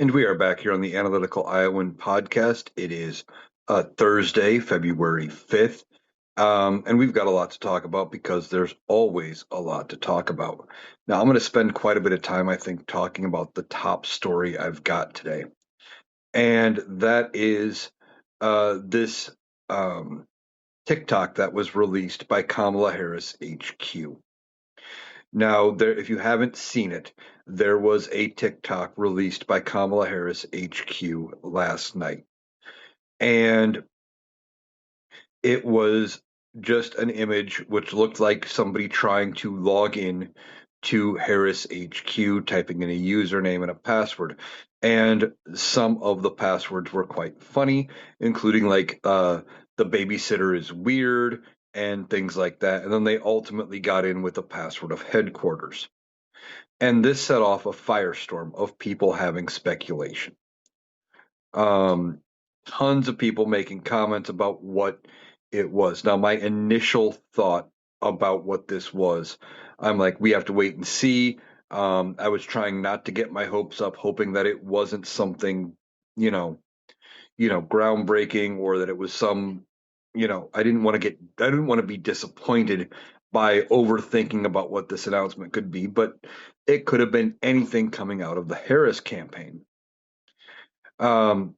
And we are back here on the Analytical Iowan podcast. It is Thursday, February 5th. And we've got a lot to talk about because there's always a lot to talk about. Now, I'm going to spend quite a bit of time, I think, talking about the top story I've got today. And that is this TikTok that was released by Kamala Harris HQ. Now, if you haven't seen it, there was a TikTok released by Kamala Harris HQ last night, and it was just an image which looked like somebody trying to log in to Harris HQ, typing in a username and a password. And some of the passwords were quite funny, including the babysitter is weird and things like that. And then they ultimately got in with the password of headquarters. And this set off a firestorm of people having speculation. Um, Tons of people making comments about what it was. Now, my initial thought about what this was, I'm like, we have to wait and see. I was trying not to get my hopes up, hoping that it wasn't something, you know, groundbreaking, or that it was some, I didn't want to be disappointed by overthinking about what this announcement could be, but it could have been anything coming out of the Harris campaign. Um,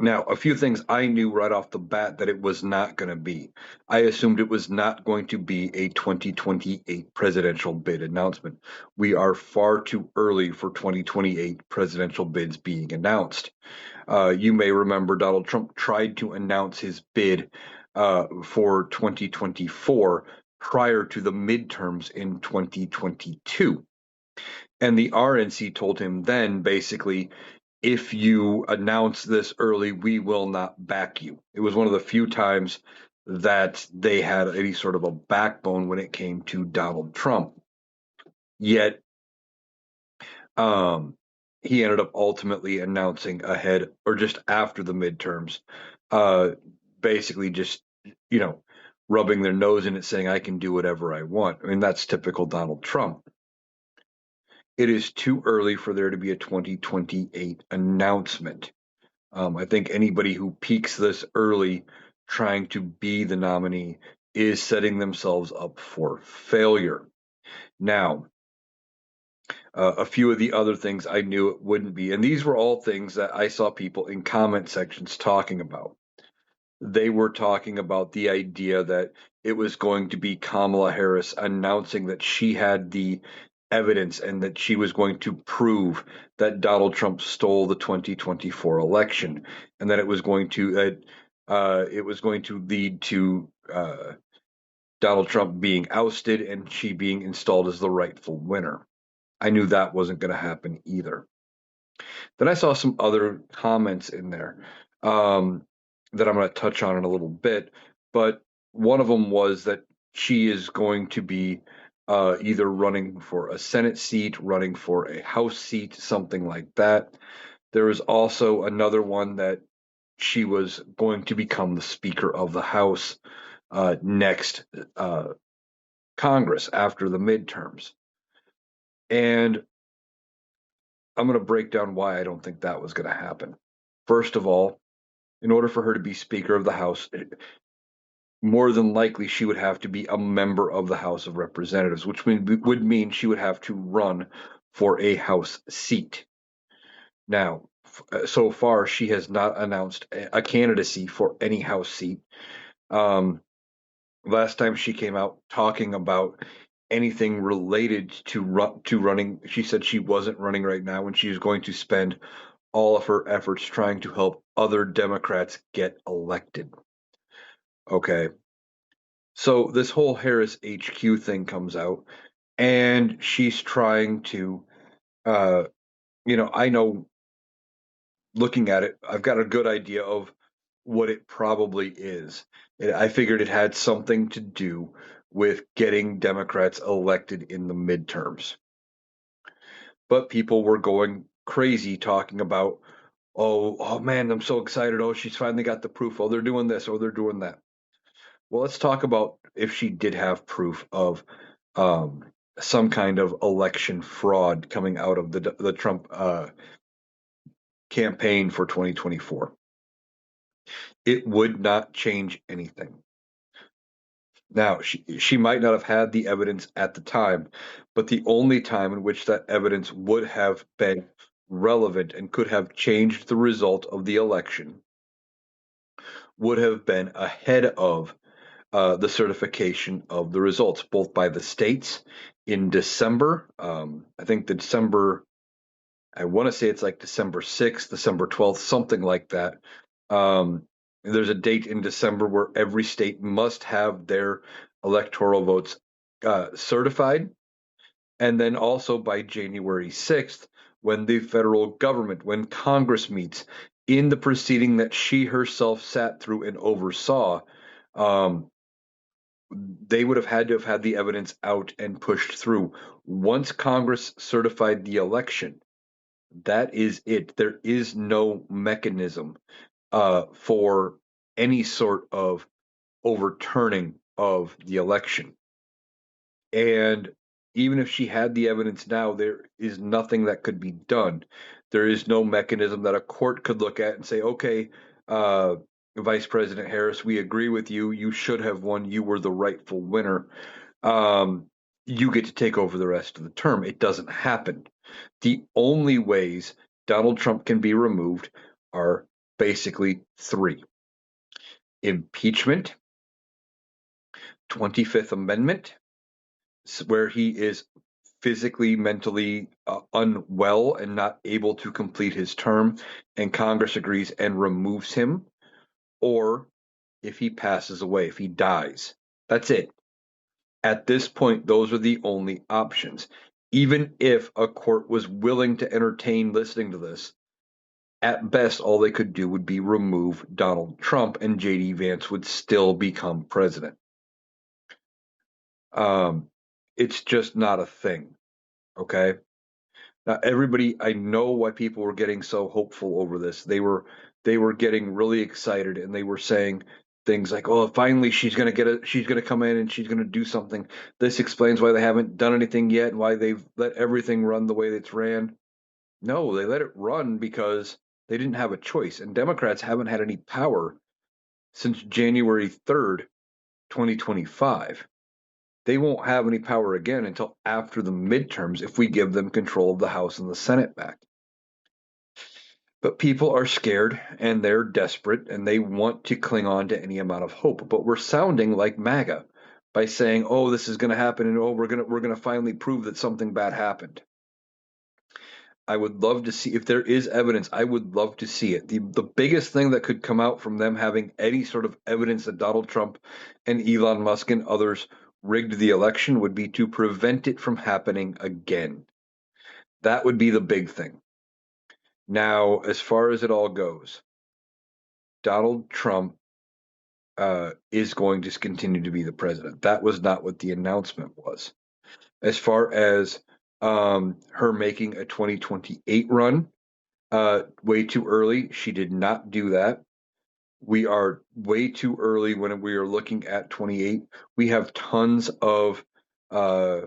Now, a few things I knew right off the bat that it was not going to be. I assumed it was not going to be a 2028 presidential bid announcement. We are far too early for 2028 presidential bids being announced. You may remember Donald Trump tried to announce his bid for 2024 prior to the midterms in 2022. And the RNC told him then, basically, if you announce this early, we will not back you. It was one of the few times that they had any sort of a backbone when it came to Donald Trump. Yet, um, he ended up ultimately announcing ahead or just after the midterms, uh, basically just, you know, rubbing their nose in it, saying, I can do whatever I want. I mean, that's typical Donald Trump. It is too early for there to be a 2028 announcement. I think anybody who peaks this early trying to be the nominee is setting themselves up for failure. Now, a few of the other things I knew it wouldn't be, and these were all things that I saw people in comment sections talking about. They were talking about the idea that it was going to be Kamala Harris announcing that she had the evidence and that she was going to prove that Donald Trump stole the 2024 election, and that it was going to lead to Donald Trump being ousted and she being installed as the rightful winner. I knew that wasn't going to happen either. Then I saw some other comments in there that I'm going to touch on in a little bit, but one of them was that she is going to be either running for a Senate seat, running for a House seat, something like that. There was also another one that she was going to become the Speaker of the House next Congress after the midterms. And I'm going to break down why I don't think that was going to happen. First of all, in order for her to be Speaker of the House, more than likely she would have to be a member of the House of Representatives, which would mean she would have to run for a House seat. Now, so far, she has not announced a candidacy for any House seat. Last time she came out talking about anything related to running, she said she wasn't running right now, and she is going to spend all of her efforts trying to help other Democrats get elected. Okay. So this whole Harris HQ thing comes out, and she's trying to, uh, I know, looking at it, I've got a good idea of what it probably is. I figured it had something to do with getting Democrats elected in the midterms. But people were going crazy talking about, oh man, I'm so excited. Oh, she's finally got the proof. Oh, they're doing this. Oh, they're doing that. Well, let's talk about if she did have proof of um, some kind of election fraud coming out of the Trump campaign for 2024. It would not change anything. Now, she might not have had the evidence at the time, but the only time in which that evidence would have been relevant and could have changed the result of the election would have been ahead of the certification of the results, both by the states in December. I think the December, I want to say it's like December 6th, December 12th, something like that. There's a date in December where every state must have their electoral votes certified. And then also by January 6th, when the federal government, when Congress meets, in the proceeding that she herself sat through and oversaw, um, they would have had to have had the evidence out and pushed through. Once Congress certified the election, that is it. There is no mechanism for any sort of overturning of the election. And even if she had the evidence now, there is nothing that could be done. There is no mechanism that a court could look at and say, okay, uh, Vice President Harris, we agree with you. You should have won. You were the rightful winner. Um, you get to take over the rest of the term. It doesn't happen. The only ways Donald Trump can be removed are basically three: impeachment, 25th Amendment, where he is physically, mentally unwell and not able to complete his term, and Congress agrees and removes him, or if he passes away, if he dies. That's it. At this point, those are the only options. Even if a court was willing to entertain listening to this, at best, all they could do would be remove Donald Trump, and J.D. Vance would still become president. Um, it's just not a thing. Okay. Now, everybody, I know why people were getting so hopeful over this. They were getting really excited, and they were saying things like, "Oh, finally she's going to come in and she's going to do something." This explains why they haven't done anything yet and why they've let everything run the way it's ran. No, they let it run because they didn't have a choice, and Democrats haven't had any power since January 3rd, 2025. They won't have any power again until after the midterms if we give them control of the House and the Senate back. But people are scared and they're desperate and they want to cling on to any amount of hope. But we're sounding like MAGA by saying, "Oh, this is going to happen," and "Oh, we're going to finally prove that something bad happened." I would love to see if there is evidence. I would love to see it. The biggest thing that could come out from them having any sort of evidence that Donald Trump and Elon Musk and others rigged the election would be to prevent it from happening again. That would be the big thing. Now, as far as it all goes, Donald Trump is going to continue to be the president. That was not what the announcement was. As far as her making a 2028 run, way too early. She did not do that. We are way too early when we are looking at 28. We have tons of uh,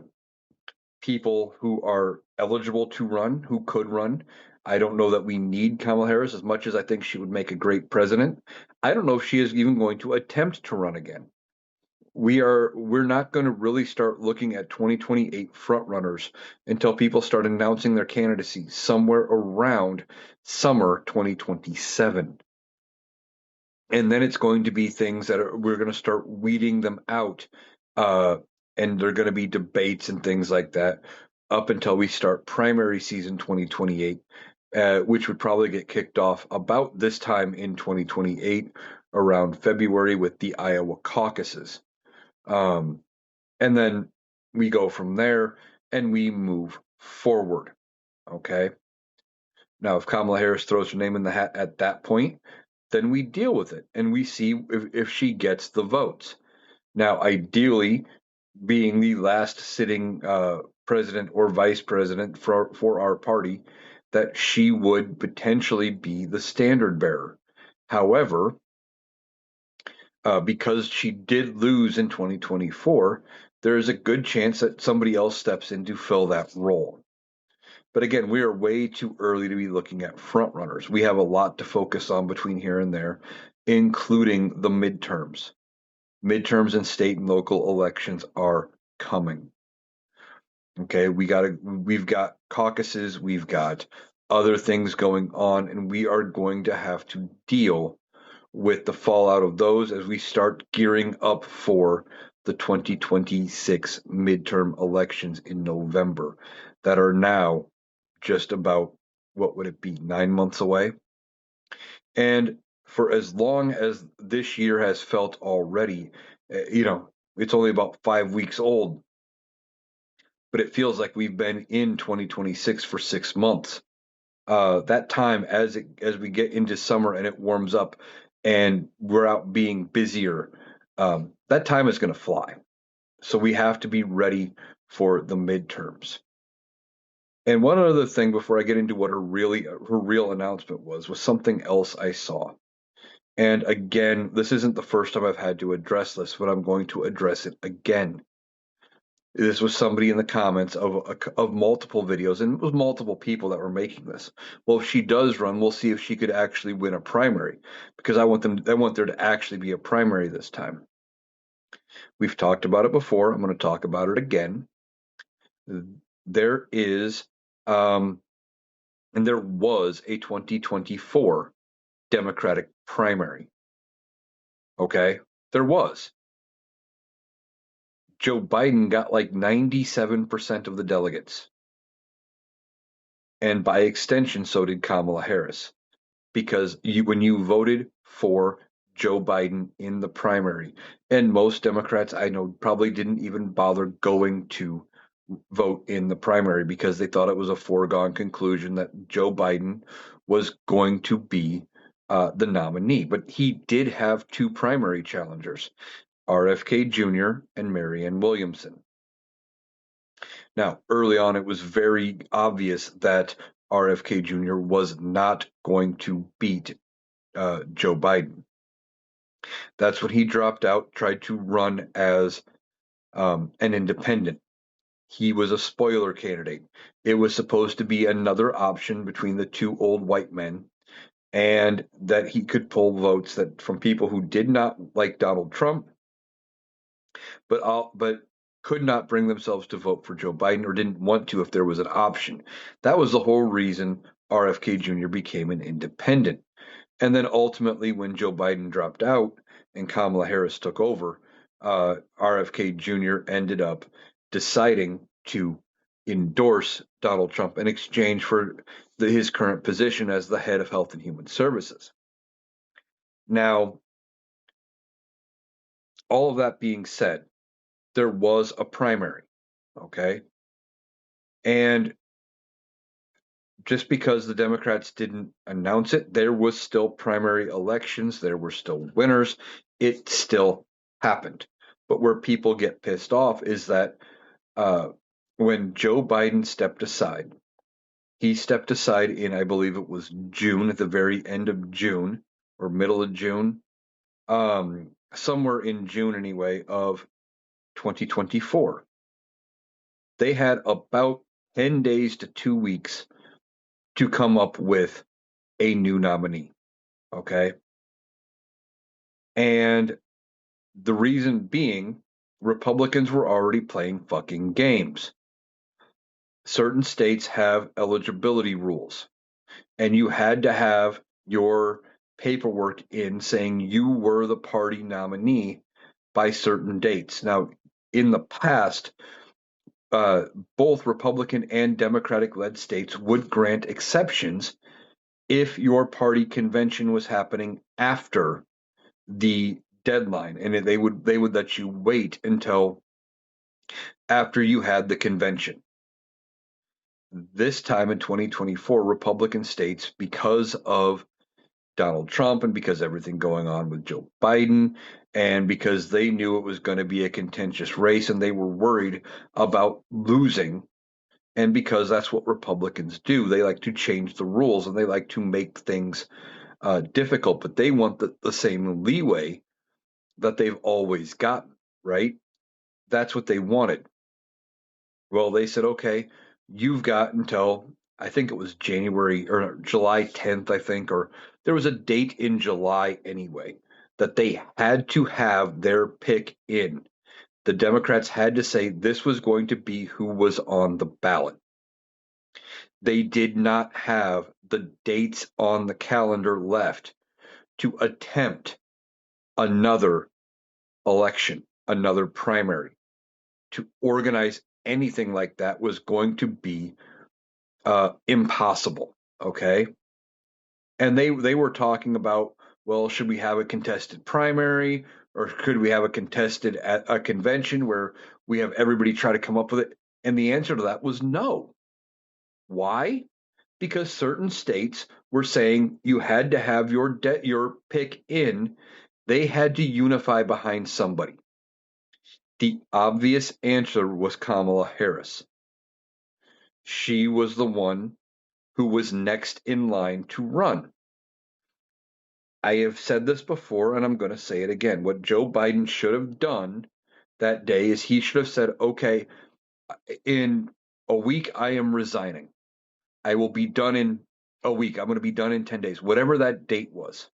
people who are eligible to run, who could run. I don't know that we need Kamala Harris as much as I think she would make a great president. I don't know if she is even going to attempt to run again. We're not going to really start looking at 2028 frontrunners until people start announcing their candidacy somewhere around summer 2027. And then it's going to be things we're going to start weeding them out, uh, and there are going to be debates and things like that up until we start primary season 2028, which would probably get kicked off about this time in 2028, around February with the Iowa caucuses. Um, and then we go from there and we move forward. Okay. Now, if Kamala Harris throws her name in the hat at that point, then we deal with it and we see if she gets the votes. Now, ideally, being the last sitting president or vice president for our party, that she would potentially be the standard bearer. However, because she did lose in 2024, there is a good chance that somebody else steps in to fill that role. But again, we are way too early to be looking at front runners. We have a lot to focus on between here and there, including the midterms. Midterms and state and local elections are coming. Okay, we've got caucuses, we've got other things going on, and we are going to have to deal with the fallout of those as we start gearing up for the 2026 midterm elections in November that are now just about, what would it be, 9 months away? And for as long as this year has felt already, it's only about 5 weeks old, but it feels like we've been in 2026 for 6 months. That time, as we get into summer and it warms up, and we're out being busier, that time is going to fly. So we have to be ready for the midterms. And one other thing before I get into what her real announcement was something else I saw. And again, this isn't the first time I've had to address this, but I'm going to address it again. This was somebody in the comments of multiple videos, and it was multiple people that were making this. Well, if she does run, we'll see if she could actually win a primary, because I want there to actually be a primary this time. We've talked about it before. I'm going to talk about it again. There is, and there was a 2024 Democratic primary. Okay, there was. Joe Biden got like 97% of the delegates. And by extension, so did Kamala Harris. Because when you voted for Joe Biden in the primary, and most Democrats I know probably didn't even bother going to vote in the primary because they thought it was a foregone conclusion that Joe Biden was going to be the nominee. But he did have two primary challengers, RFK Jr. and Marianne Williamson. Now, early on, it was very obvious that RFK Jr. was not going to beat Joe Biden. That's when he dropped out, tried to run as an independent. He was a spoiler candidate. It was supposed to be another option between the two old white men, and that he could pull votes that from people who did not like Donald Trump, but could not bring themselves to vote for Joe Biden or didn't want to if there was an option. That was the whole reason RFK Jr. became an independent. And then ultimately, when Joe Biden dropped out and Kamala Harris took over, RFK Jr. ended up deciding to endorse Donald Trump in exchange for his current position as the head of Health and Human Services. Now, all of that being said, there was a primary, okay? And just because the Democrats didn't announce it, there was still primary elections, there were still winners, it still happened. But where people get pissed off is that uh, when Joe Biden stepped aside, he stepped aside in, I believe it was June, at the very end of June or middle of June, somewhere in June anyway, of 2024. They had about 10 days to 2 weeks to come up with a new nominee. Okay. And the reason being, Republicans were already playing fucking games. Certain states have eligibility rules, and you had to have your paperwork in saying you were the party nominee by certain dates. Now, in the past, uh, both Republican and Democratic led states would grant exceptions if your party convention was happening after the deadline, and they would let you wait until after you had the convention. This time in 2024, Republican states, because of Donald Trump and because everything going on with Joe Biden, and because they knew it was going to be a contentious race and they were worried about losing, and because that's what Republicans do, they like to change the rules and they like to make things difficult, but they want the same leeway that they've always gotten, right? That's what they wanted. Well, they said, okay, you've got until I think it was January or July 10th, I think, or there was a date in July anyway, that they had to have their pick in. The Democrats had to say this was going to be who was on the ballot. They did not have the dates on the calendar left to attempt another election, another primary. To organize anything like that was going to be impossible. Okay. And they were talking about, well, should we have a contested primary, or could we have a contested at a convention where we have everybody try to come up with it? And the answer to that was no. Why? Because certain states were saying you had to have your pick in. They had to unify behind somebody. The obvious answer was Kamala Harris. She was the one who was next in line to run. I have said this before, and I'm going to say it again. What Joe Biden should have done that day is he should have said, okay, in a week, I am resigning. I will be done in a week. I'm going to be done in 10 days, whatever that date was.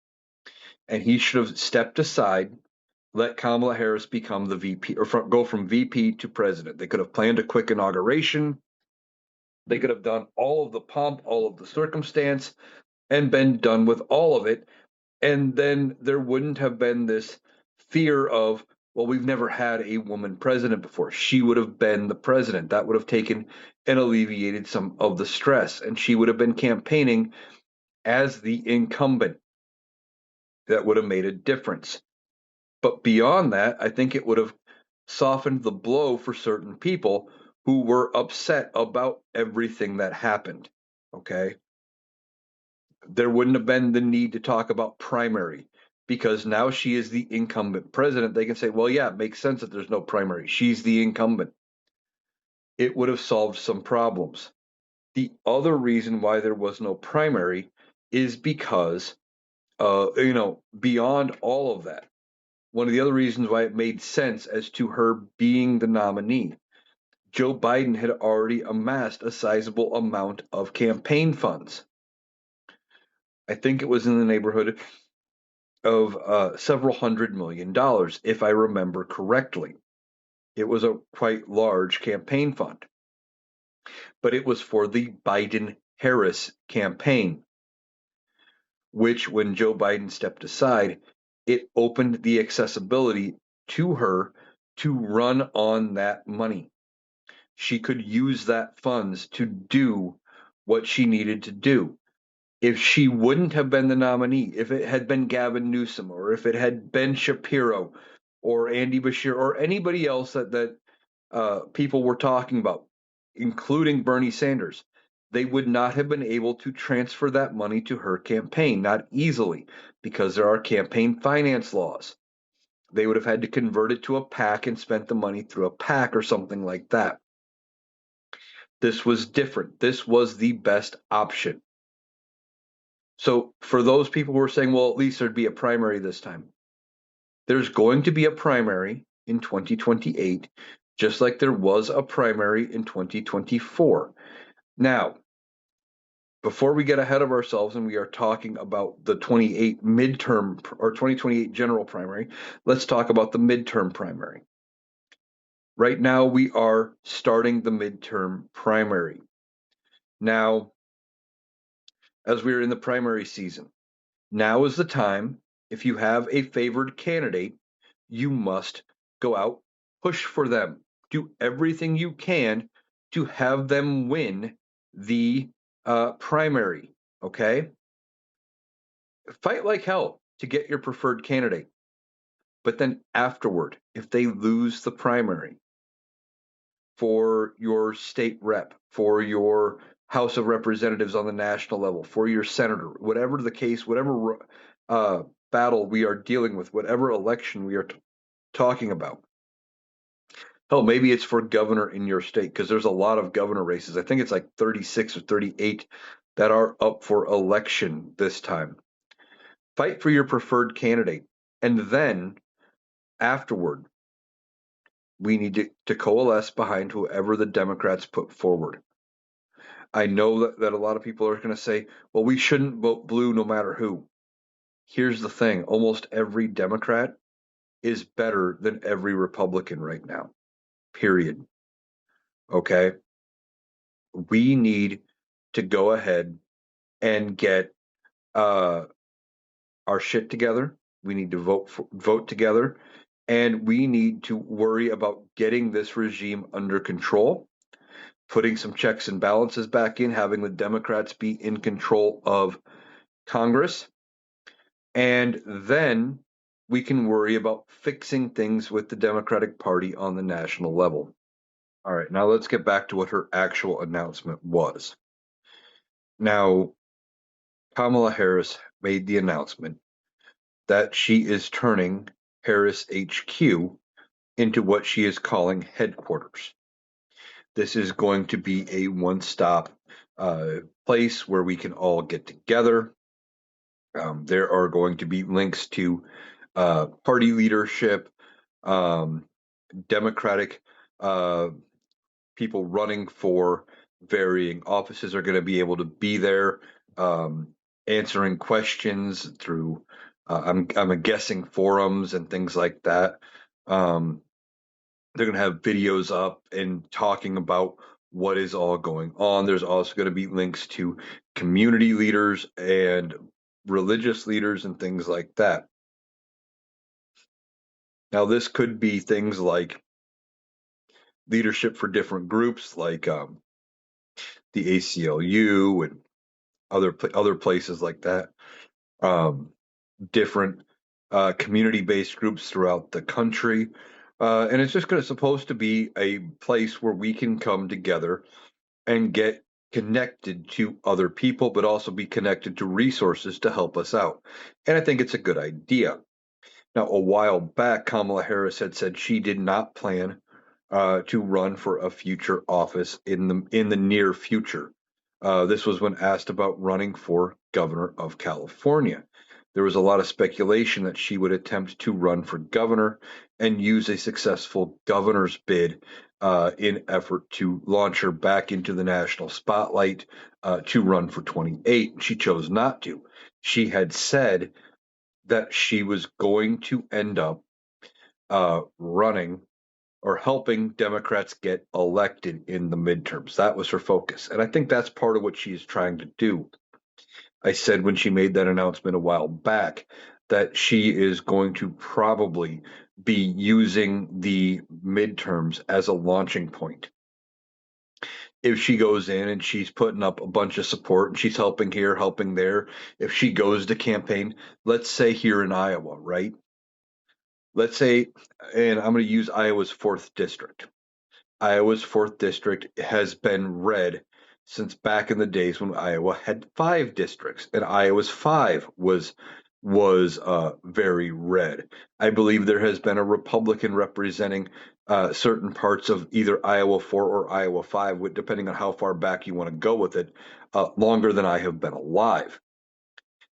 And he should have stepped aside, let Kamala Harris become the VP or go from VP to president. They could have planned a quick inauguration. They could have done all of the pomp, all of the circumstance, and been done with all of it. And then there wouldn't have been this fear of, well, we've never had a woman president before. She would have been the president. That would have taken and alleviated some of the stress. And she would have been campaigning as the incumbent. That would have made a difference. But beyond that, I think it would have softened the blow for certain people who were upset about everything that happened. Okay. There wouldn't have been the need to talk about primary because now she is the incumbent president. They can say, well, yeah, it makes sense that there's no primary. She's the incumbent. It would have solved some problems. The other reason why there was no primary is because, beyond all of that, one of the other reasons why it made sense as to her being the nominee, Joe Biden had already amassed a sizable amount of campaign funds. I think it was in the neighborhood of several $100 million, if I remember correctly. It was a quite large campaign fund, but it was for the Biden Harris campaign, which, when Joe Biden stepped aside, it opened the accessibility to her to run on that money. She could use that funds to do what she needed to do. If she wouldn't have been the nominee, if it had been Gavin Newsom, or if it had been Shapiro or Andy Bashir or anybody else that people were talking about, including Bernie Sanders, they would not have been able to transfer that money to her campaign, not easily, because there are campaign finance laws. They would have had to convert it to a PAC and spent the money through a PAC or something like that. This was different. This was the best option. So for those people who are saying, well, at least there'd be a primary this time, there's going to be a primary in 2028, just like there was a primary in 2024. Now, before we get ahead of ourselves and we are talking about the 28 midterm or 2028 general primary, let's talk about the midterm primary. Right now, we are starting the midterm primary. Now, as we are in the primary season, now is the time. If you have a favored candidate, you must go out, push for them, do everything you can to have them win the primary. Okay? Fight like hell to get your preferred candidate. But then afterward, if they lose the primary for your state rep, for your House of Representatives on the national level, for your senator, whatever the case, whatever battle we are dealing with, whatever election we are talking about. Hell, maybe it's for governor in your state because there's a lot of governor races. I think it's like 36 or 38 that are up for election this time. Fight for your preferred candidate. And then afterward, we need to coalesce behind whoever the Democrats put forward. I know that a lot of people are going to say, well, we shouldn't vote blue no matter who. Here's the thing, almost every Democrat is better than every Republican right now, period. Okay. We need to go ahead and get uh, our shit together. We need to vote together, and we need to worry about getting this regime under control, putting some checks and balances back in, having the Democrats be in control of Congress, and then we can worry about fixing things with the Democratic Party on the national level. All right, now let's get back to what her actual announcement was. Now, Kamala Harris made the announcement that she is turning Harris HQ into what she is calling headquarters. This is going to be a one stop place where we can all get together. There are going to be links to party leadership, um, Democratic uh, people running for varying offices are going to be able to be there, um, answering questions through, I'm guessing forums and things like that. Um, they're going to have videos up and talking about what is all going on. There's also going to be links to community leaders and religious leaders and things like that. Now, this could be things like leadership for different groups, like the ACLU and other places like that. Um, Different community-based groups throughout the country, and it's just going to supposed to be a place where we can come together and get connected to other people, but also be connected to resources to help us out. And I think it's a good idea. Now, a while back, Kamala Harris had said she did not plan to run for a future office in the near future. This was when asked about running for governor of California. There was a lot of speculation that she would attempt to run for governor and use a successful governor's bid in effort to launch her back into the national spotlight to run for 28. She chose not to. She had said that she was going to end up running or helping Democrats get elected in the midterms. That was her focus. And I think that's part of what she's trying to do. I said when she made that announcement a while back that she is going to probably be using the midterms as a launching point. If she goes in and she's putting up a bunch of support and she's helping here, helping there, if she goes to campaign, let's say here in Iowa, right? Let's say, and I'm going to use Iowa's fourth district. Iowa's fourth district has been red since back in the days when Iowa had five districts, and Iowa's five was very red. I believe there has been a Republican representing certain parts of either Iowa four or Iowa five, depending on how far back you want to go with it, longer than I have been alive.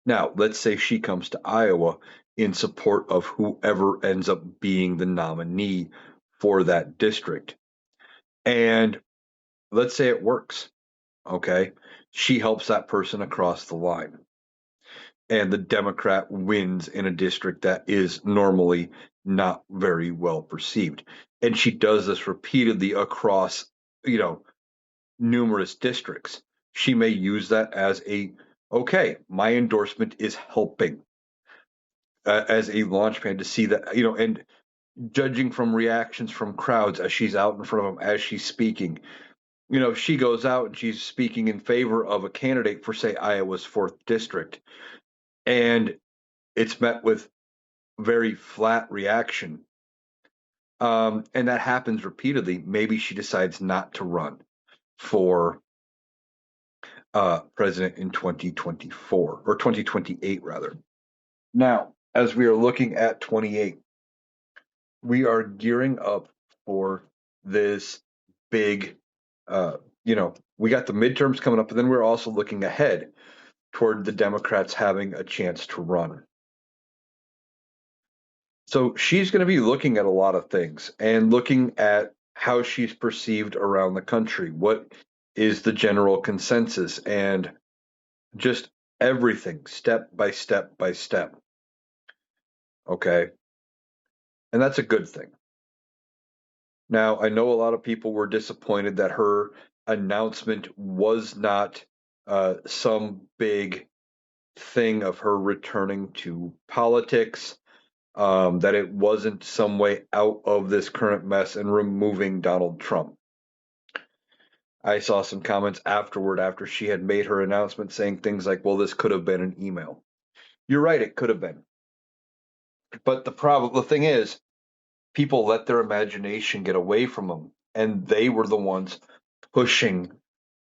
Now, let's say she comes to Iowa in support of whoever ends up being the nominee for that district. And let's say it works. Okay. She helps that person across the line. And the Democrat wins in a district that is normally not very well perceived. And she does this repeatedly across, you know, numerous districts. She may use that as okay, my endorsement is helping as a launch pad to see that, and judging from reactions from crowds as she's out in front of them, as she's speaking, if she goes out and she's speaking in favor of a candidate for, say, Iowa's fourth district, and it's met with very flat reaction, and that happens repeatedly, maybe she decides not to run for president in 2024 or 2028, rather. Now, as we are looking at 28, we are gearing up for this big, we got the midterms coming up, and then we're also looking ahead toward the Democrats having a chance to run. So she's going to be looking at a lot of things and looking at how she's perceived around the country. What is the general consensus, and just everything step by step by step. Okay. And that's a good thing. Now, I know a lot of people were disappointed that her announcement was not some big thing of her returning to politics, that it wasn't some way out of this current mess and removing Donald Trump. I saw some comments afterward after she had made her announcement saying things like, well, this could have been an email. You're right, it could have been. But the thing is, people let their imagination get away from them, and they were the ones pushing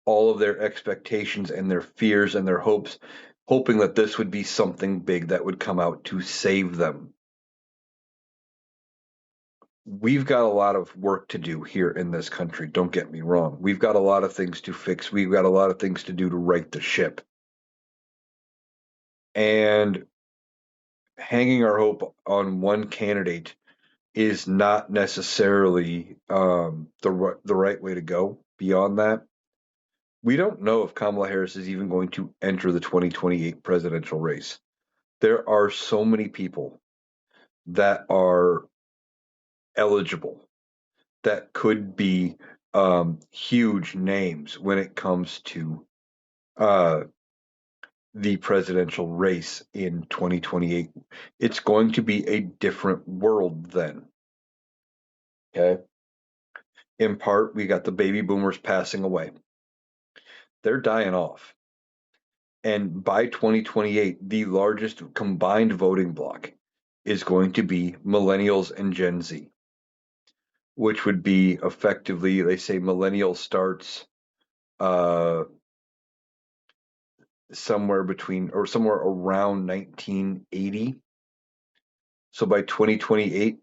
all of their expectations and their fears and their hopes, hoping that this would be something big that would come out to save them. We've got a lot of work to do here in this country, don't get me wrong. We've got a lot of things to fix. We've got a lot of things to do to right the ship. And hanging our hope on one candidate is not necessarily the right way to go. Beyond that, we don't know if Kamala Harris is even going to enter the 2028 presidential race. There are so many people that are eligible that could be huge names when it comes to uh, the presidential race in 2028. It's going to be a different world then. Okay. In part, we got the baby boomers passing away. They're dying off. And by 2028, the largest combined voting bloc is going to be millennials and Gen Z, which would be effectively, they say millennial starts uh, somewhere between or somewhere around 1980. So by 2028,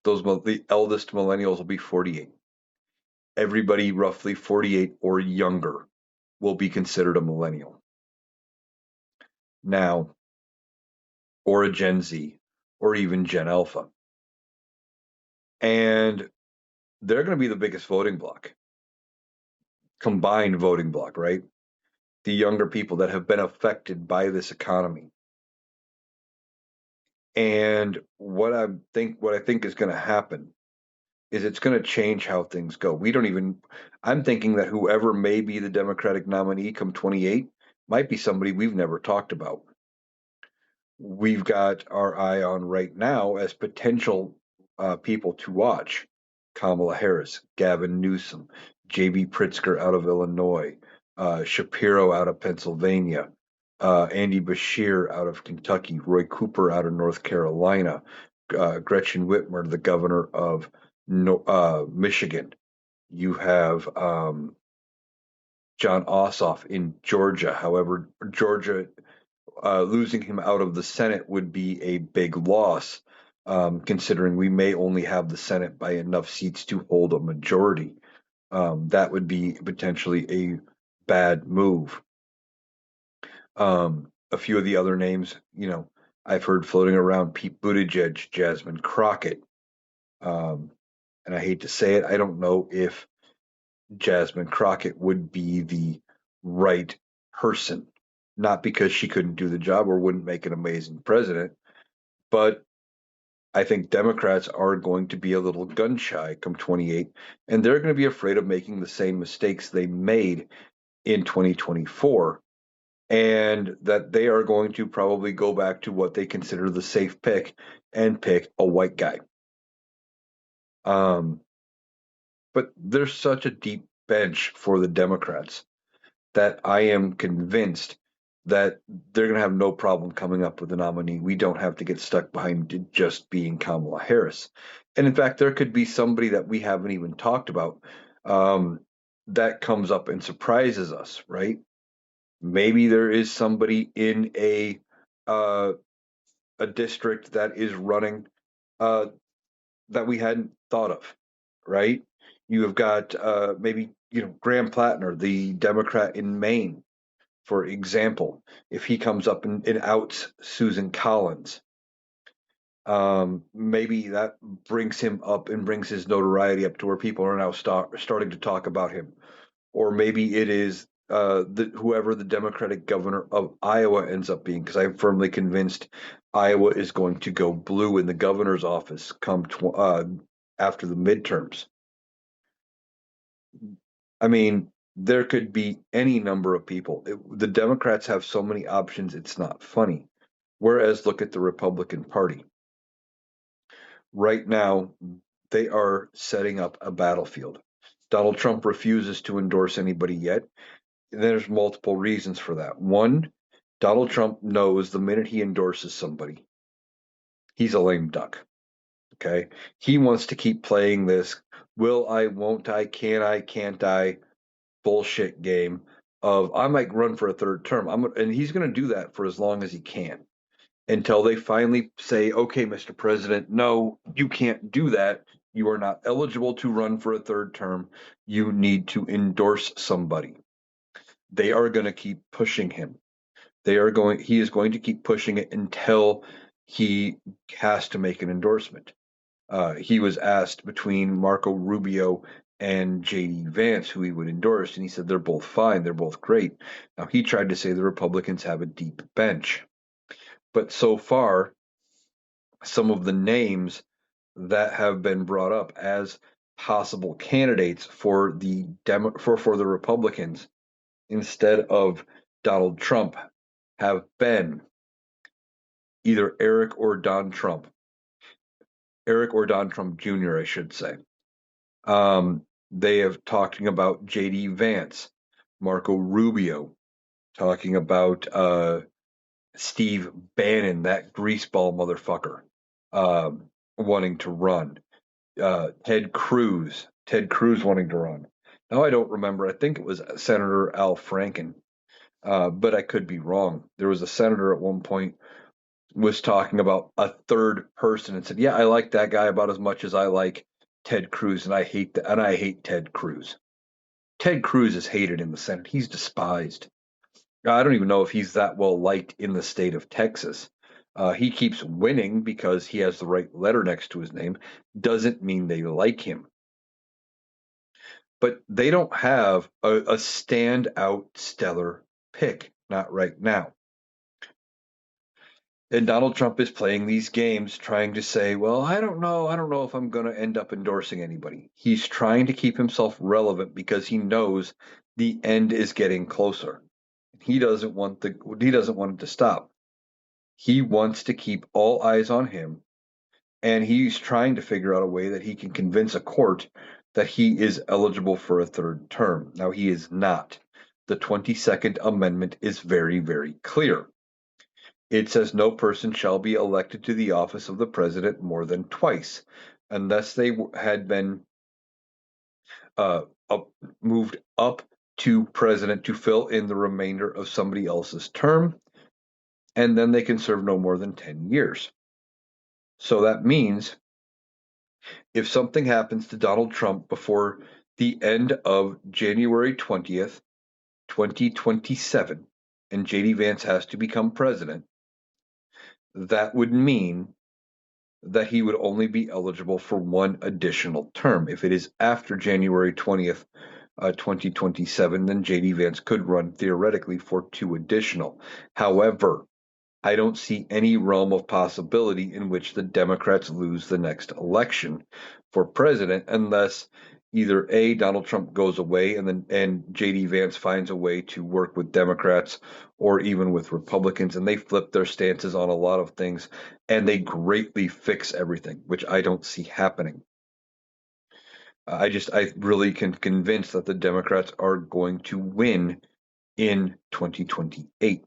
the eldest millennials will be 48. Everybody roughly 48 or younger will be considered a millennial now, or a Gen Z, or even Gen Alpha. And they're going to be the biggest voting bloc, combined voting bloc, right? The younger people that have been affected by this economy. And what I think is going to happen is it's going to change how things go. We don't even I'm thinking that whoever may be the Democratic nominee come 28 might be somebody we've never talked about. We've got our eye on right now as potential people to watch: Kamala Harris, Gavin Newsom, J.B. Pritzker out of Illinois, Shapiro out of Pennsylvania, Andy Beshear out of Kentucky, Roy Cooper out of North Carolina, Gretchen Whitmer, the governor of Michigan. You have John Ossoff in Georgia. However, Georgia losing him out of the Senate would be a big loss, considering we may only have the Senate by enough seats to hold a majority. That would be potentially a bad move. A few of the other names, I've heard floating around: Pete Buttigieg, Jasmine Crockett. Um, and I hate to say it, I don't know if Jasmine Crockett would be the right person. Not because she couldn't do the job or wouldn't make an amazing president, but I think Democrats are going to be a little gun shy come 28, and they're going to be afraid of making the same mistakes they made in 2024, and that they are going to probably go back to what they consider the safe pick and pick a white guy. Um, but there's such a deep bench for the Democrats that I am convinced that they're going to have no problem coming up with a nominee. We don't have to get stuck behind it just being Kamala Harris. And in fact, there could be somebody that we haven't even talked about um, that comes up and surprises us, right? Maybe there is somebody in uh, a district that is running uh, that we hadn't thought of, right? You have got maybe Graham Plattner, the Democrat in Maine, for example. If he comes up and outs Susan Collins, maybe that brings him up and brings his notoriety up to where people are now starting to talk about him. or maybe it is whoever the Democratic governor of Iowa ends up being, because I'm firmly convinced Iowa is going to go blue in the governor's office after the midterms. I mean, there could be any number of people. The Democrats have so many options, it's not funny. Whereas, look at the Republican Party. Right now, they are setting up a battlefield. Donald Trump refuses to endorse anybody yet. There's multiple reasons for that. One, Donald Trump knows the minute he endorses somebody, he's a lame duck. Okay. He wants to keep playing this will I, won't I, can I, can't I bullshit game of I might run for a third term. And he's going to do that for as long as he can until they finally say, okay, Mr. President, no, you can't do that. You are not eligible to run for a third term. You need to endorse somebody. They are going to keep pushing him. He is going to keep pushing it until he has to make an endorsement. He was asked between Marco Rubio and JD Vance who he would endorse, and he said they're both fine, they're both great. Now he tried to say the Republicans have a deep bench, but so far, some of the names that have been brought up as possible candidates for the Republicans instead of Donald Trump have been either Eric or Don Trump Jr., I should say. They have talking about J.D. Vance, Marco Rubio, talking about Steve Bannon, that greaseball motherfucker, wanting to run. Ted Cruz wanting to run. Now I don't remember. I think it was Senator Al Franken, but I could be wrong. There was a senator at one point was talking about a third person and said, "Yeah, I like that guy about as much as I like Ted Cruz, and I hate Ted Cruz." Ted Cruz is hated in the Senate. He's despised. I don't even know if he's that well liked in the state of Texas. He keeps winning because he has the right letter next to his name. Doesn't mean they like him. But they don't have a standout stellar pick, not right now. And Donald Trump is playing these games trying to say, well, I don't know if I'm going to end up endorsing anybody. He's trying to keep himself relevant because he knows the end is getting closer. He doesn't want it to stop. He wants to keep all eyes on him, and he's trying to figure out a way that he can convince a court that he is eligible for a third term. Now, he is not. The 22nd Amendment is very, very clear. It says no person shall be elected to the office of the president more than twice, unless they had been uh, up, moved up to president to fill in the remainder of somebody else's term, and then they can serve no more than 10 years. So that means if something happens to Donald Trump before the end of January 20th, 2027, and JD Vance has to become president, that would mean that he would only be eligible for one additional term. If it is after January 20th, 2027, then JD Vance could run theoretically for two additional. However, I don't see any realm of possibility in which the Democrats lose the next election for president unless either A, Donald Trump goes away and JD Vance finds a way to work with Democrats or even with Republicans and they flip their stances on a lot of things and they greatly fix everything, which I don't see happening. I really can convince that the Democrats are going to win in 2028.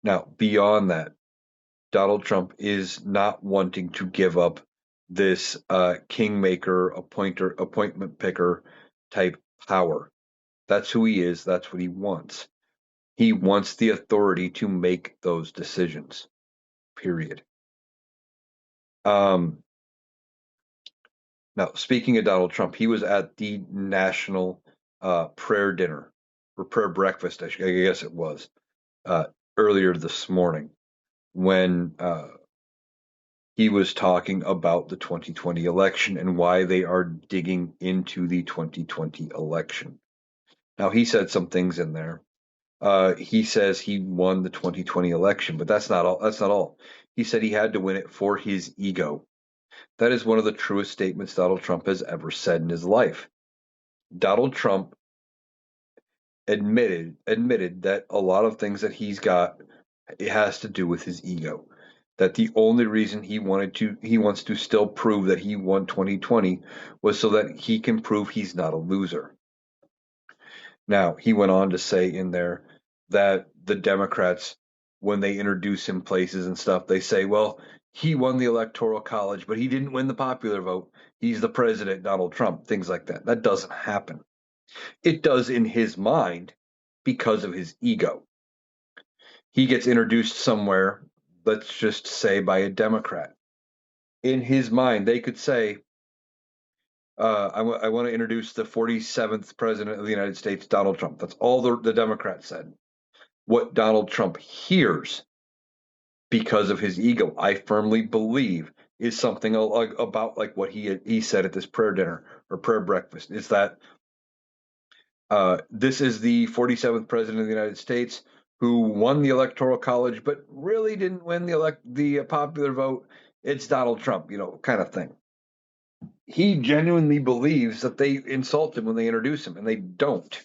Now, beyond that, Donald Trump is not wanting to give up this kingmaker, appointment picker type power. That's who he is. That's what he wants. He wants the authority to make those decisions. Period. Um, Now, speaking of Donald Trump, he was at the national prayer dinner or prayer breakfast, I guess it was, uh, earlier this morning when He was talking about the 2020 election and why they are digging into the 2020 election. Now, he said some things in there. He says he won the 2020 election, but that's not all. That's not all. He said he had to win it for his ego. That is one of the truest statements Donald Trump has ever said in his life. Donald Trump admitted that a lot of things that he's got, it has to do with his ego. That the only reason he wants to still prove that he won 2020 was so that he can prove he's not a loser. Now, he went on to say in there that the Democrats, when they introduce him places and stuff, they say, well, he won the Electoral College, but he didn't win the popular vote. He's the president, Donald Trump, things like that. That doesn't happen. It does in his mind because of his ego. He gets introduced somewhere, let's just say by a Democrat. In his mind, they could say, I want to introduce the 47th president of the United States, Donald Trump. That's all the Democrats said. What Donald Trump hears because of his ego, I firmly believe, is something about like what he said at this prayer dinner or prayer breakfast. Is that this is the 47th president of the United States who won the Electoral College, but really didn't win the popular vote. It's Donald Trump, kind of thing. He genuinely believes that they insult him when they introduce him, and they don't.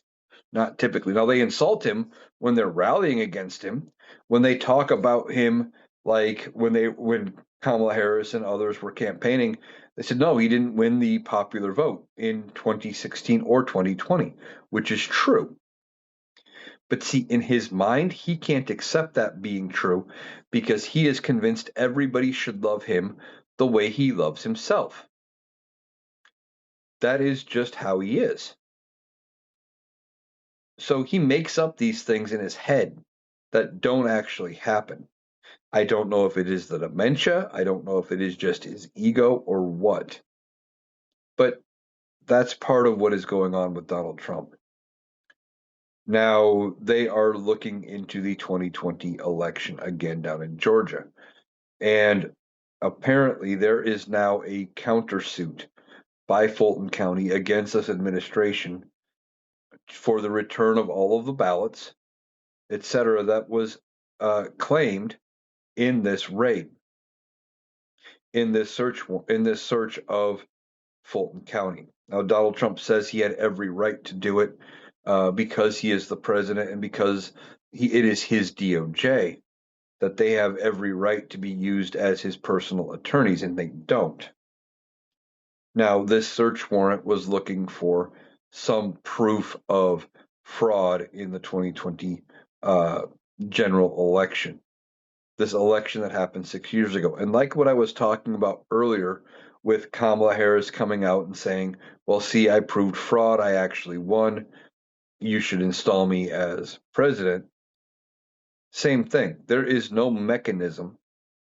Not typically. Now they insult him when they're rallying against him, when they talk about him, like when Kamala Harris and others were campaigning, they said no, he didn't win the popular vote in 2016 or 2020, which is true. But see, in his mind, he can't accept that being true because he is convinced everybody should love him the way he loves himself. That is just how he is. So he makes up these things in his head that don't actually happen. I don't know if it is the dementia. I don't know if it is just his ego or what. But that's part of what is going on with Donald Trump. Now, they are looking into the 2020 election again down in Georgia. And apparently, there is now a countersuit by Fulton County against this administration for the return of all of the ballots, etc., that was claimed in this raid, in this search of Fulton County. Now, Donald Trump says he had every right to do it because he is the president and because it is his DOJ, that they have every right to be used as his personal attorneys, and they don't. Now, this search warrant was looking for some proof of fraud in the 2020 uh, general election. This election that happened 6 years ago. And like what I was talking about earlier with Kamala Harris coming out and saying, well, see, I proved fraud. I actually won. You should install me as president. Same thing. There is no mechanism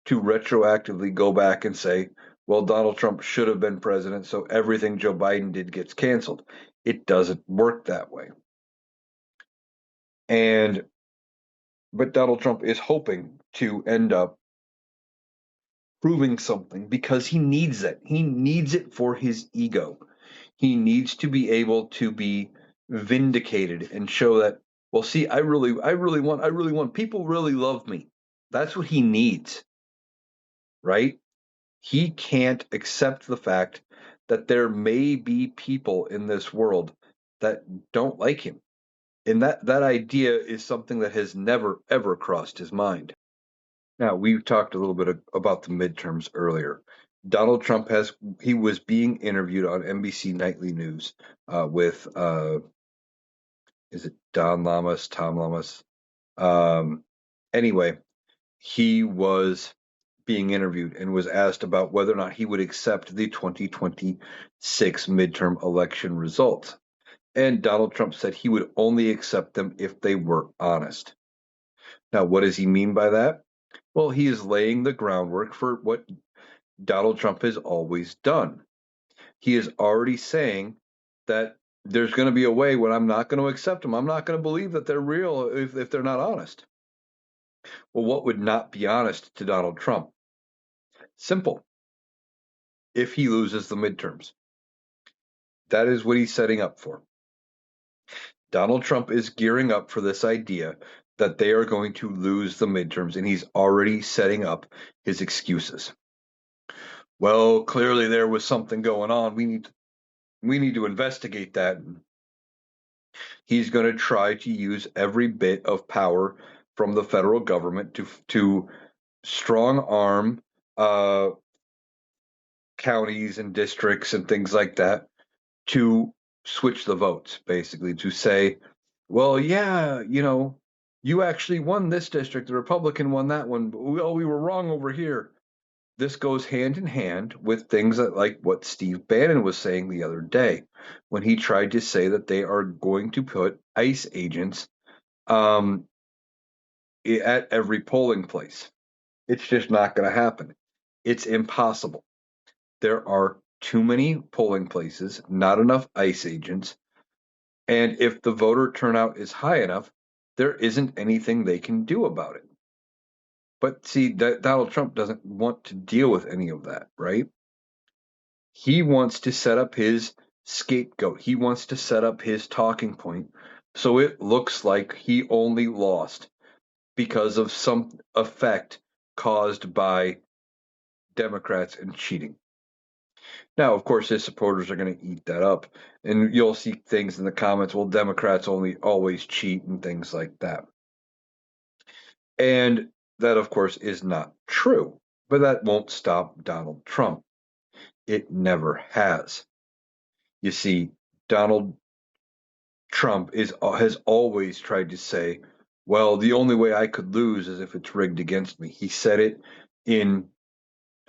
to retroactively go back and say, well, Donald Trump should have been president, so everything Joe Biden did gets canceled. It doesn't work that way. But Donald Trump is hoping to end up proving something because he needs it. He needs it for his ego. He needs to be able to be vindicated and show that, well, see, I really want, people really love me. That's what he needs, right? He can't accept the fact that there may be people in this world that don't like him. And that idea is something that has never, ever crossed his mind. Now, we talked a little bit about the midterms earlier. Donald Trump he was being interviewed on NBC Nightly News with, is it Don Lamas, Tom Lamas? Um, anyway, he was being interviewed and was asked about whether or not he would accept the 2026 midterm election results. And Donald Trump said he would only accept them if they were honest. Now, what does he mean by that? Well, he is laying the groundwork for what Donald Trump has always done. He is already saying that there's going to be a way when I'm not going to accept them. I'm not going to believe that they're real if they're not honest. Well, what would not be honest to Donald Trump? Simple. If he loses the midterms, that is what he's setting up for. Donald Trump is gearing up for this idea that they are going to lose the midterms, and he's already setting up his excuses. Well, clearly there was something going on. We need to investigate that. He's going to try to use every bit of power from the federal government to strong arm uh, counties and districts and things like that to switch the votes, basically, to say, well, yeah, you actually won this district, the Republican won that one, but we were wrong over here. This goes hand in hand with things that, like what Steve Bannon was saying the other day, when he tried to say that they are going to put ICE agents um, at every polling place. It's just not going to happen. It's impossible. There are too many polling places, not enough ICE agents, and if the voter turnout is high enough, there isn't anything they can do about it. But see, Donald Trump doesn't want to deal with any of that, right? He wants to set up his scapegoat. He wants to set up his talking point so it looks like he only lost because of some effect caused by Democrats and cheating. Now, of course, his supporters are going to eat that up, and you'll see things in the comments. Well, Democrats only always cheat and things like that, and that, of course, is not true. But that won't stop Donald Trump. It never has. You see, Donald Trump has always tried to say, "Well, the only way I could lose is if it's rigged against me." He said it in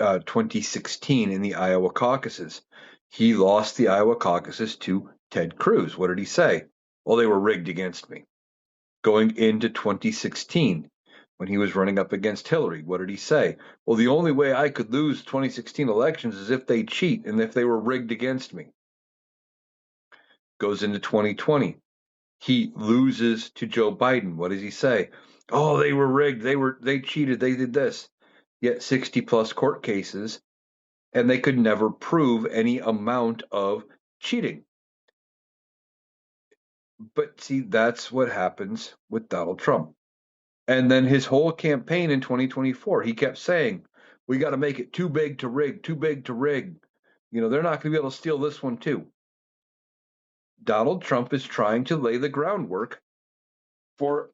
2016 in the Iowa caucuses. He lost the Iowa caucuses to Ted Cruz. What did he say? Well, they were rigged against me. Going into 2016, when he was running up against Hillary, what did he say? Well, the only way I could lose 2016 elections is if they cheat and if they were rigged against me. Goes into 2020. He loses to Joe Biden. What does he say? Oh, they were rigged. They cheated. They did this. Yet 60 plus court cases, and they could never prove any amount of cheating. But see, that's what happens with Donald Trump. And then his whole campaign in 2024, he kept saying, we got to make it too big to rig, too big to rig. They're not going to be able to steal this one, too. Donald Trump is trying to lay the groundwork for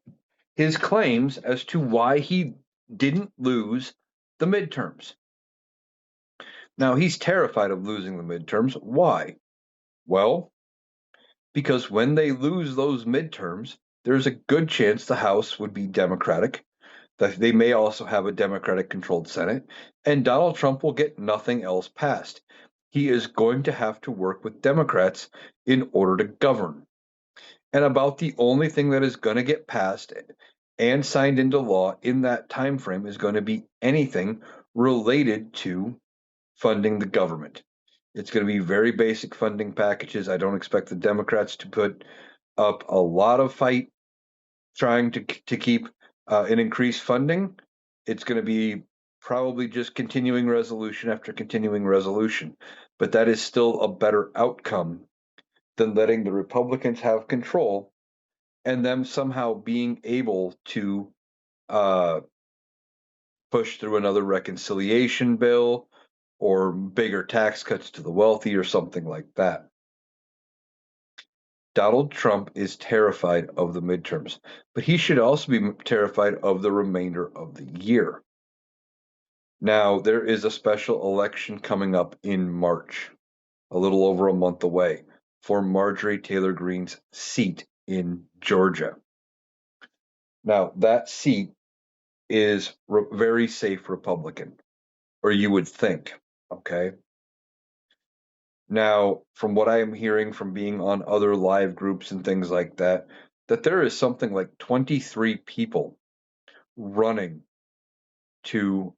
his claims as to why he didn't lose the midterms. Now, he's terrified of losing the midterms. Why? Well, because when they lose those midterms, there's a good chance the House would be Democratic, that they may also have a Democratic controlled Senate, and Donald Trump will get nothing else passed. He is going to have to work with Democrats in order to govern. And about the only thing that is going to get passed and signed into law in that time frame is going to be anything related to funding the government. It's going to be very basic funding packages. I don't expect the Democrats to put up a lot of fight trying to keep an increased funding. It's going to be probably just continuing resolution after continuing resolution, but that is still a better outcome than letting the Republicans have control and them somehow being able to uh, push through another reconciliation bill or bigger tax cuts to the wealthy or something like that. Donald Trump is terrified of the midterms, but he should also be terrified of the remainder of the year. Now, there is a special election coming up in March, a little over a month away, for Marjorie Taylor Greene's seat in Georgia. Now, that seat is very safe Republican, or you would think. Okay. Now, from what I am hearing from being on other live groups and things like that, that there is something like 23 people running to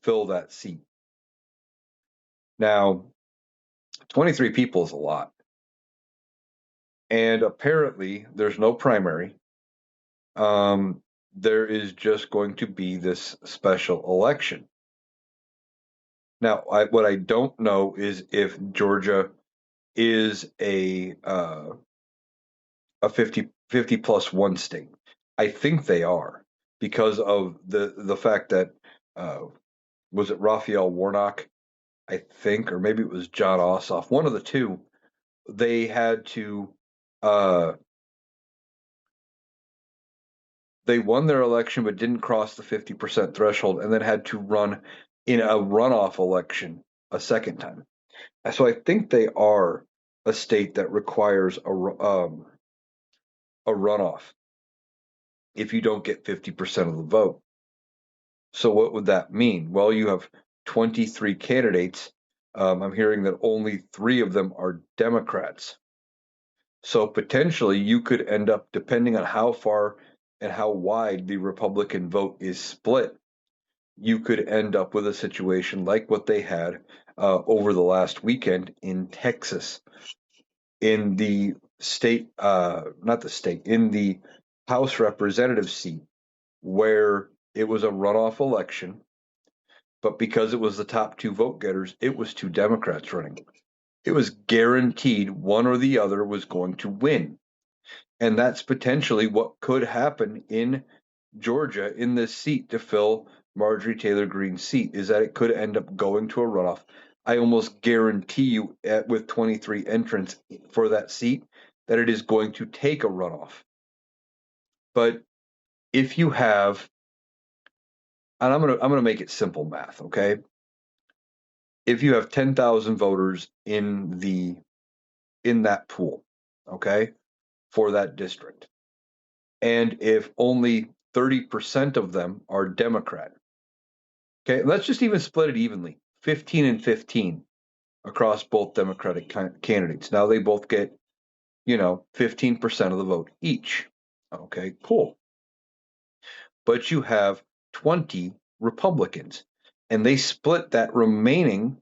fill that seat. Now, 23 people is a lot. And apparently, there's no primary. Um, there is just going to be this special election. Now, what I don't know is if Georgia is a 50 plus one state. I think they are because of the fact that uh, was it Raphael Warnock, I think, or maybe it was John Ossoff, one of the two. They had to uh, they won their election but didn't cross the 50% threshold and then had to run in a runoff election a second time. So I think they are a state that requires a runoff if you don't get 50% of the vote. So what would that mean? Well, you have 23 candidates. I'm hearing that only three of them are Democrats. So potentially you could end up, depending on how far and how wide the Republican vote is split, you could end up with a situation like what they had over the last weekend in Texas, in the state, not the state, in the House representative seat, where it was a runoff election, but because it was the top two vote getters, it was two Democrats running. It was guaranteed one or the other was going to win. And that's potentially what could happen in Georgia in this seat to fill Marjorie Taylor Greene's seat, is that it could end up going to a runoff. I almost guarantee you, with 23 entrants for that seat, that it is going to take a runoff. But if you have, and I'm gonna make it simple math, okay? If you have 10,000 voters in that pool, okay, for that district, and if only 30% of them are Democrat, okay, let's just even split it evenly, 15 and 15 across both Democratic candidates. Now they both get, 15% of the vote each. Okay, cool. But you have 20 Republicans, and they split that remaining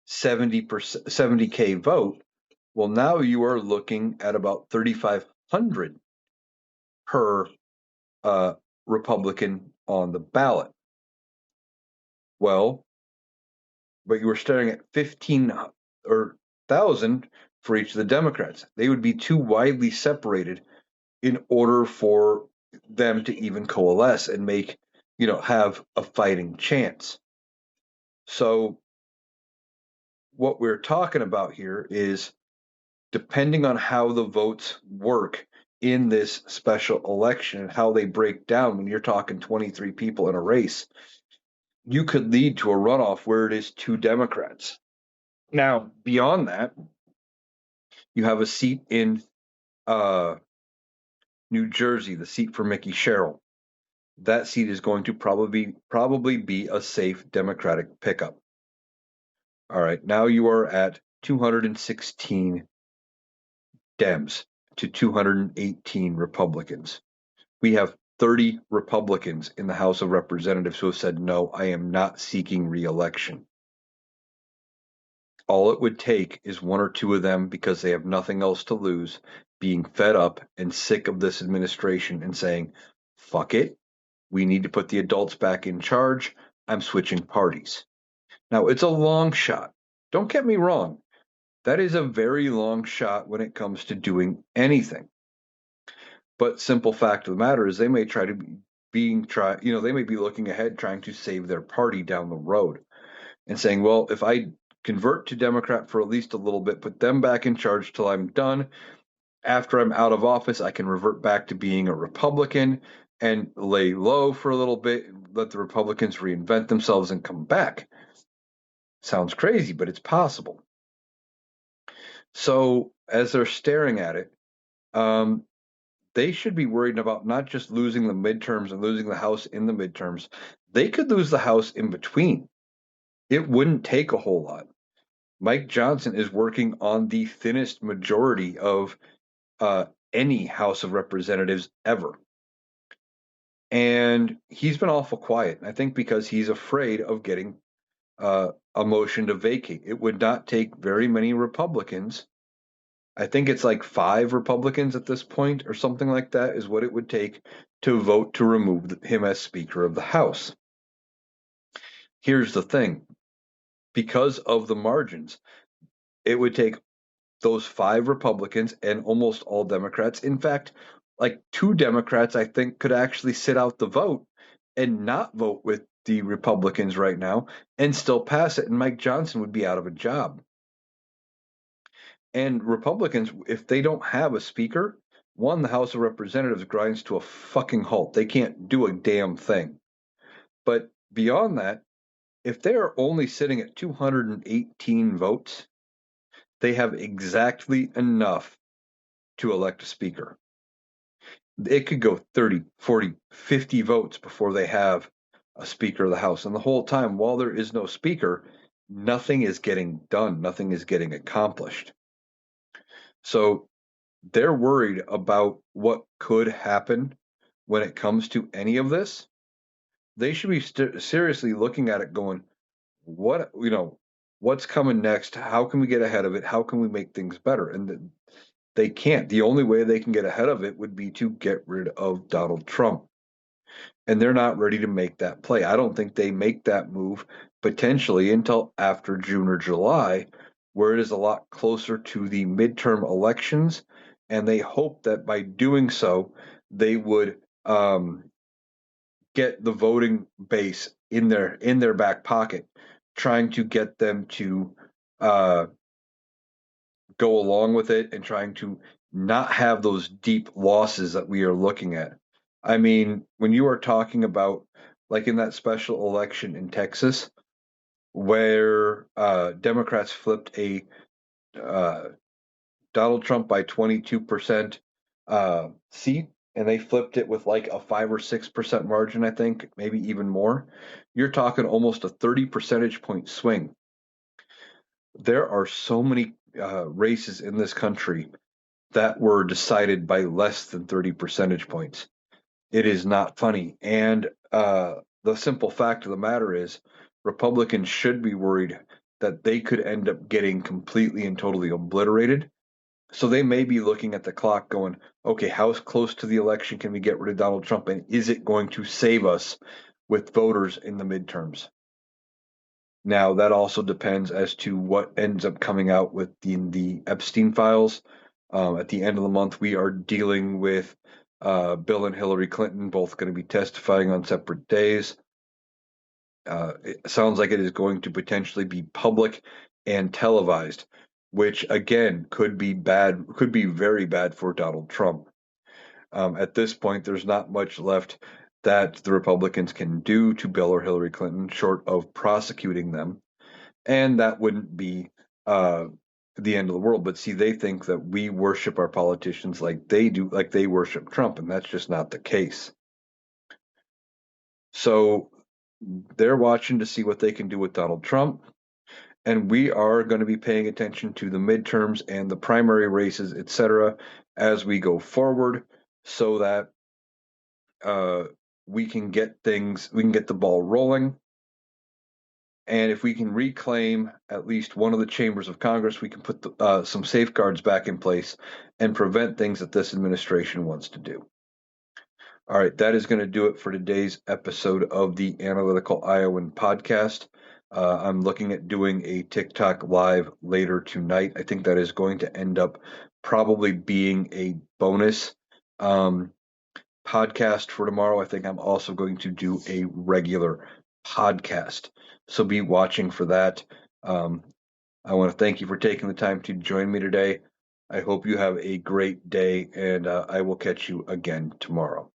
70K vote. Well, now you are looking at about 3,500 per uh, Republican on the ballot. Well, but you were staring at 15 or 1,000 for each of the Democrats. They would be too widely separated in order for them to even coalesce and have a fighting chance. So what we're talking about here is, depending on how the votes work in this special election and how they break down, when you're talking 23 people in a race, you could lead to a runoff where it is two Democrats. Now, beyond that, you have a seat in uh, New Jersey, the seat for Mickey Sherrill. That seat is going to probably be a safe Democratic pickup. All right, now you are at 216 Dems to 218 Republicans. We have 30 Republicans in the House of Representatives who have said, no, I am not seeking reelection. All it would take is one or two of them, because they have nothing else to lose, being fed up and sick of this administration and saying, fuck it, we need to put the adults back in charge. I'm switching parties. Now, it's a long shot. Don't get me wrong. That is a very long shot when it comes to doing anything. But simple fact of the matter is, they may they may be looking ahead, trying to save their party down the road and saying, well, if I convert to Democrat for at least a little bit, put them back in charge till I'm done. After I'm out of office, I can revert back to being a Republican and lay low for a little bit, let the Republicans reinvent themselves and come back. Sounds crazy, but it's possible. So as they're staring at it, um, they should be worried about not just losing the midterms and losing the House in the midterms. They could lose the House in between. It wouldn't take a whole lot. Mike Johnson is working on the thinnest majority of uh, any House of Representatives ever. And he's been awful quiet, I think, because he's afraid of getting a motion to vacate. It would not take very many Republicans. I think it's like 5 Republicans at this point, or something like that, is what it would take to vote to remove him as Speaker of the House. Here's the thing, because of the margins, it would take those five Republicans and almost all Democrats. In fact, like two Democrats, I think, could actually sit out the vote and not vote with the Republicans right now and still pass it. And Mike Johnson would be out of a job. And Republicans, if they don't have a speaker, one, the House of Representatives grinds to a fucking halt. They can't do a damn thing. But beyond that, if they are only sitting at 218 votes, they have exactly enough to elect a speaker. It could go 30, 40, 50 votes before they have a Speaker of the House. And the whole time, while there is no Speaker, nothing is getting done, nothing is getting accomplished. So they're worried about what could happen when it comes to any of this. They should be seriously looking at it going, what, what's coming next? How can we get ahead of it? How can we make things better? And they can't. The only way they can get ahead of it would be to get rid of Donald Trump. And they're not ready to make that play. I don't think they make that move potentially until after June or July, where it is a lot closer to the midterm elections. And they hope that by doing so, they would get the voting base in their back pocket, trying to get them to uh, go along with it and trying to not have those deep losses that we are looking at. I mean, when you are talking about, like in that special election in Texas, where Democrats flipped a uh, Donald Trump by 22% seat, and they flipped it with like a 5 or 6% margin, I think, maybe even more. You're talking almost a 30 percentage point swing. There are so many races in this country that were decided by less than 30 percentage points. It is not funny. And the simple fact of the matter is, Republicans should be worried that they could end up getting completely and totally obliterated. So they may be looking at the clock going, okay, how close to the election can we get rid of Donald Trump? And is it going to save us with voters in the midterms? Now, that also depends as to what ends up coming out with the Epstein files. At the end of the month, we are dealing with Bill and Hillary Clinton, both going to be testifying on separate days. It sounds like it is going to potentially be public and televised, which again could be bad, could be very bad for Donald Trump. At this point, there's not much left that the Republicans can do to Bill or Hillary Clinton short of prosecuting them, and that wouldn't be uh, the end of the world. But see, they think that we worship our politicians like they do, like they worship Trump, and that's just not the case. So they're watching to see what they can do with Donald Trump, and we are going to be paying attention to the midterms and the primary races, etc., as we go forward, so that uh, we can get the ball rolling. And if we can reclaim at least one of the chambers of Congress, we can put some safeguards back in place and prevent things that this administration wants to do. All right, that is going to do it for today's episode of the Analytical Iowan podcast. I'm looking at doing a TikTok live later tonight. I think that is going to end up probably being a bonus um, podcast for tomorrow. I think I'm also going to do a regular podcast. So be watching for that. Um, I want to thank you for taking the time to join me today. I hope you have a great day, and I will catch you again tomorrow.